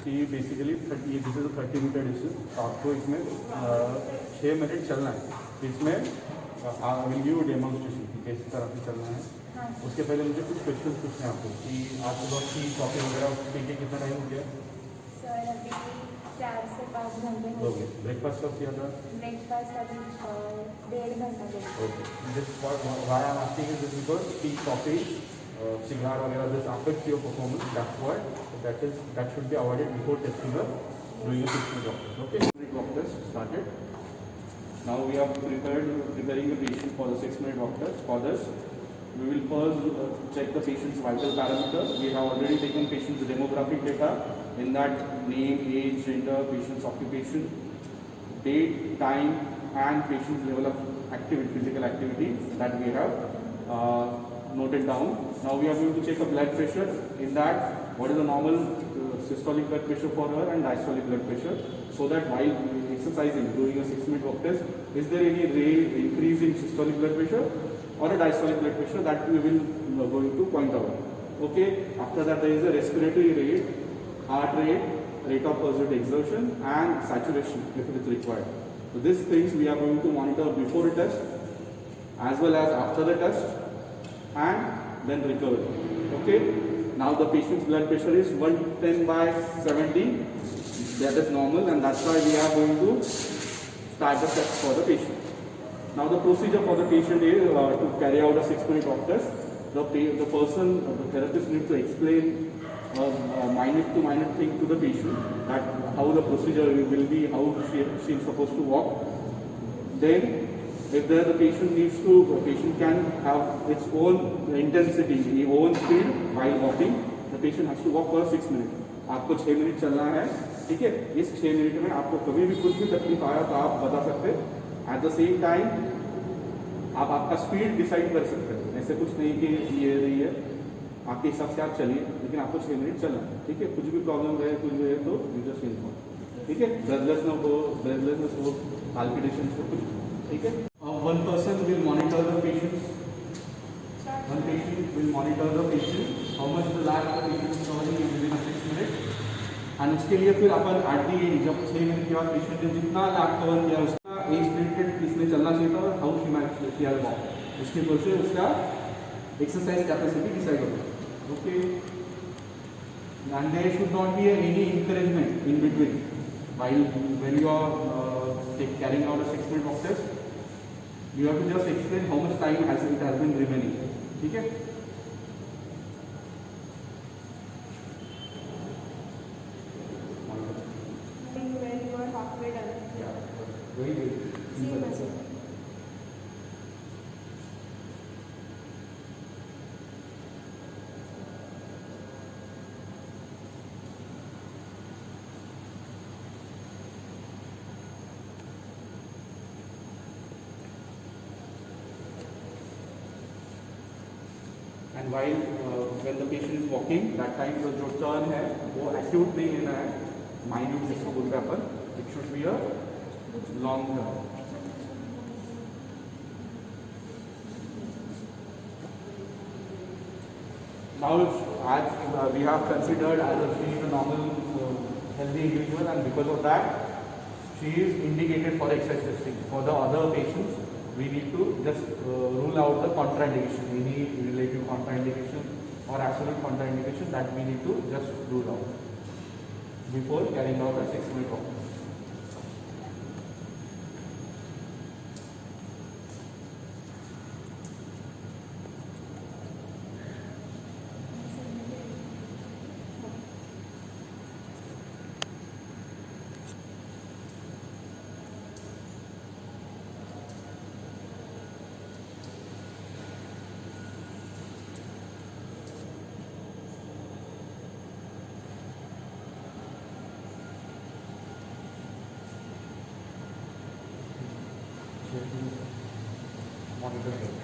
कि बेसिकली 30 ये this is 30-मीटर distance. आपको इसमें 6 मिनट चलना है। इसमें आई विल गिव डेमोन्स्ट्रेशन कि किस तरह से चलना है। हाँ। उसके पहले मुझे कुछ क्वेश्चन पूछने हैं आपको कि आज सुबह की कॉफ़ी वगैरह पी के कितना टाइम हो गया? सर अभी 4 से 5 घंटे हो ओके। ब्रेकफास्ट कब किया था? ब्रेकफास्ट अभी 1.5 घंटा हो गया। Okay. This why I am asking is this because tea coffee cigar वगैरह this affects your performance. That's why that should be avoided before testing or doing a 6-minute walk test. Okay. 6-minute walk test started. Now we are preparing the patient for the 6-minute walk test. For this, we will first check the patient's vital parameters. We have already taken patient's demographic data. In that, name, age, gender, patient's occupation, date, time, and patient's level of activity, physical activity that we have noted down. Now we are going to check a blood pressure. In that, what is the normal systolic blood pressure for her and diastolic blood pressure, so that while exercising, doing a 6-minute walk test, is there any increase in systolic blood pressure or a diastolic blood pressure, that we will going to point out. Okay. After that, there is a respiratory rate, heart rate, rate of pulsed exertion, and saturation if it is required. So these things we are going to monitor before a test as well as after the test, and then recovery. Okay. Now the patient's blood pressure is 110/70. That is normal, and that's why we are going to start the test for the patient. Now the procedure for the patient is to carry out a 6-minute walk test. The person, the therapist needs to explain minute to minute thing to the patient, that how the procedure will be, how she is supposed to walk. Then if the patient can have its own intensity, its own speed while walking. The patient has to walk for 6 minutes. आपको 6 minute चलना है, ठीक है। इस 6 minute में आपको कभी भी कुछ भी तकलीफ आया तो आप बता सकते हैं। एट द सेम टाइम आप आपका स्पीड डिसाइड कर सकते हैं। ऐसे कुछ नहीं कि ये रही है, आपके हिसाब से आप चलिए, लेकिन आपको 6 मिनट चलना है, ठीक है। कुछ भी प्रॉब्लम रहे, कुछ भी है तो यू जस्ट इन्फॉर्म, ठीक है। ब्रेथलेसनेस हो, पाल्पिटेशन हो, कुछ, ठीक है। One person will monitor the patient. One patient will monitor the patient. How much the lap the patient is covering within a 6 minutes. And उसके लिए फिर अपन at the end, जब 6 मिनट के बाद पेशेंट ने जितना लैप कवर किया उसका एज प्रिडिक्टेड किसमें चलना चाहिए था और हाउ शी हैज वॉक, उसके ऊपर से उसका एक्सरसाइज कैपेसिटी डिसाइड होगा। Okay. And there should not be any encouragement in between while when you are carrying out a 6-minute walk test. You have to just explain how much time it has been remaining, ठीक है। When you are halfway done. Yeah, very good. Same as it. And while when the patient is walking, that time the जो turn है वो acute नहीं लेना है, minute जिसको बोलते हैं अपन, it should be a long turn. Now as we have considered as a she is a normal healthy individual, and because of that she is indicated for exercise testing. For the other patients, we need to just rule out the contraindication, any relative contraindication or absolute contraindication, that we need to just rule out before carrying out a 6-minute walk. Monitor it.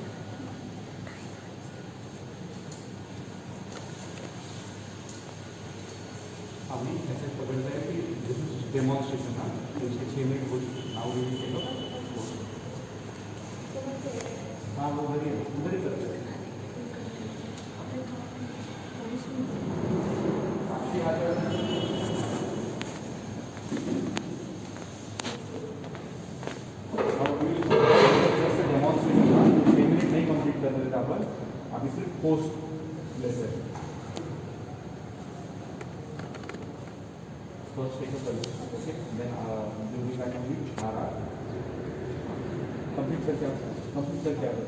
अभी ऐसे पकड़ रहे हैं कि this is demonstration ना, तो इसके 6 minute हो now we will take a हाँ वो उधर ही करते हैं। साक्षी आ जाए। post lesson. First take a pulse, okay? Then do we have to do RR? Complete करके आओ, complete करके आओ.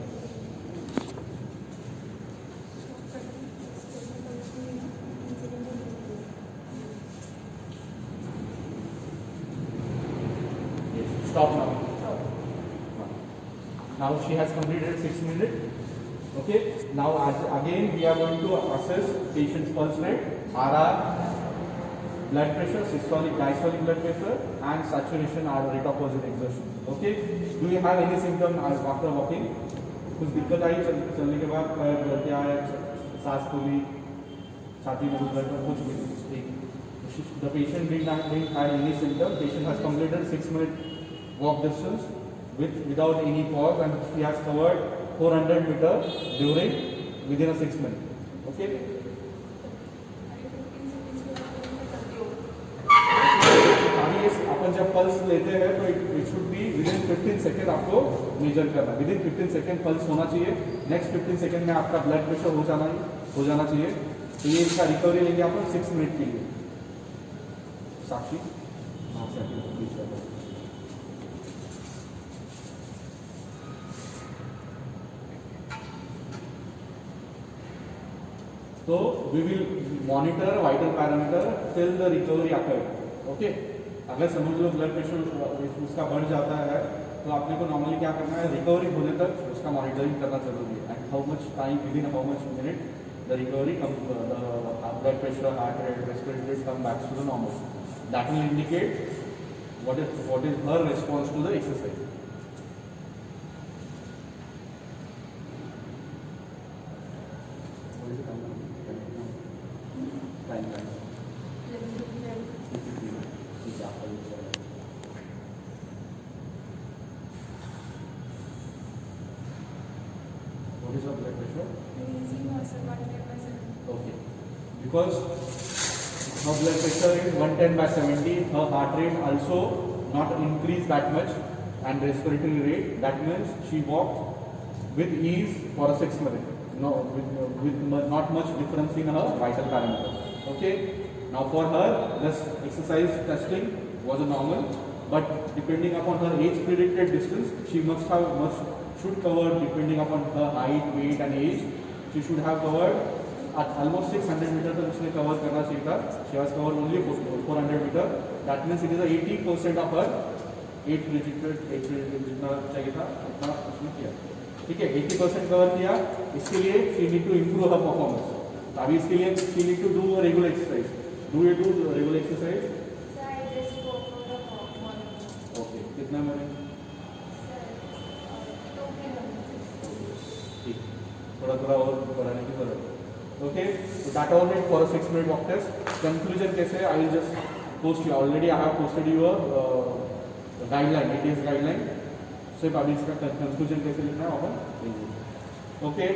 Yes, stop now. Now she has completed 6 minutes. Okay. Now again we are going to assess patient's pulse rate, RR, blood pressure, systolic, diastolic blood pressure, and saturation or rate of positive exertion. Okay. Do you have any symptom after walking? कुछ दिक्कत आई चलने के बाद क्या है, सांस फूली, छाती में दर्द, कुछ भी ठीक. The patient didn't have any symptom. Patient has completed 6 minute walk distance without any pause, and he has covered 400 meters within a 6 minutes. Okay. अपन जब पल्स लेते हैं तो it should be within 15 second आपको मेजर करना. Within 15 second pulse होना चाहिए. Next 15 second में आपका ब्लड प्रेशर हो जाना चाहिए. तो ये इसका रिकवरी लेंगे अपन 6 मिनट के लिए. साक्षी तो we will monitor vital parameter till the recovery occur. Okay. अगर समझ लो ब्लड प्रेशर उसका बढ़ जाता है तो आपने को नॉर्मली क्या करना है, रिकवरी होने तक उसका मॉनिटरिंग करना जरूरी है. And how much time, within how much minute the recovery blood pressure, heart rate, respiratory rate come back to the normal. That will indicate what is her response to the exercise. What is her blood pressure? Okay. Because her blood pressure is 110/70, her heart rate also not increased that much, and respiratory rate, that means she walked with ease for a 6 minutes. No, with not much difference in her vital parameter. Okay. Now for her, this exercise testing was a normal, but depending upon her age predicted distance, she should cover, depending upon her height, weight and age, she should have covered at almost 600 meters. तो उसने cover करना चाहिए था. She has covered only 400 meters. That means it is 80% of her age predicted जितना चाहिए था उतना उसने किया. ठीक है, 80% कवर किया. इसके लिए she need to improve her performance. अभी इसके लिए she need to do a regular exercise. Do you do regular exercise? Okay. कितना मिनट? ठीक. थोड़ा और बढ़ाने की जरूरत है. Okay, so that all it for a 6 minute walk test. Conclusion कैसे? I will just post you. Already I have posted you a guideline. It is guideline. सिर्फ अभी इसका conclusion कैसे लिखना है अपन. Okay.